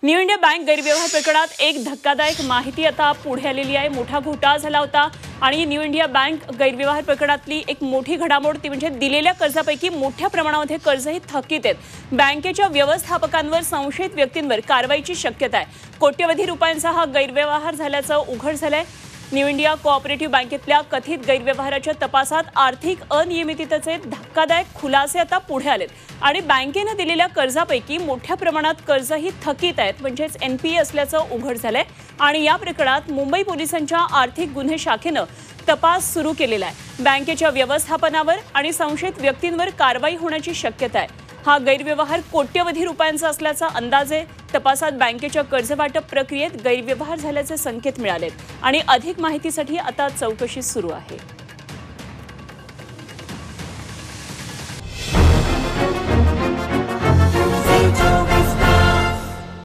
New India bank गैरव्यवहार प्रकरणात एक धक्कादायक माहिती आता पुढे आलेली आहे। मोठा घोटाळा झाला होता आणि न्यू इंडिया बँक गैरव्यवहार प्रकरणातली एक मोठी घडामोड ती म्हणजे दिलेल्या कर्जापैकी मोठ्या प्रमाणामध्ये कर्जही थकीत आहेत। बँकेच्या व्यवस्थापकांवर संशयित व्यक्तींवर कारवाईची शक्यता आहे। कोट्यवधी रुपयांचा हा गैरव्यवहार झाल्याचं उघड झालंय। न्यू इंडिया कोऑपरेटिव्ह बँकेतल्या कथित गैरव्यवहाराच्या तपासात आर्थिक अनियमिततेचे धक्कादायक खुलासे आता पुढे आलेत आणि बँकेने दिलेल्या कर्जापैकी मोठ्या प्रमाणात कर्जही थकीत आहेत म्हणजेच एनपीए असल्याचं उघड झालंय आणि या प्रकरणात मुंबई पोलिसांच्या आर्थिक गुन्हे शाखेने तपास सुरू केलेला आहे। बँकेच्या व्यवस्थापनावर आणि संशयित व्यक्तींवर कारवाई होण्याची शक्यता आहे। हा गैरव्यवहार कोट्यवधी रुपयांचा असल्याचा अंदाज आहे। तपासात बँकेच्या कर्जवाटप प्रक्रियेत गैरव्यवहार झाल्याचे संकेत मिळालेत आणि अधिक माहितीसाठी आता चौकशी सुरू आहे।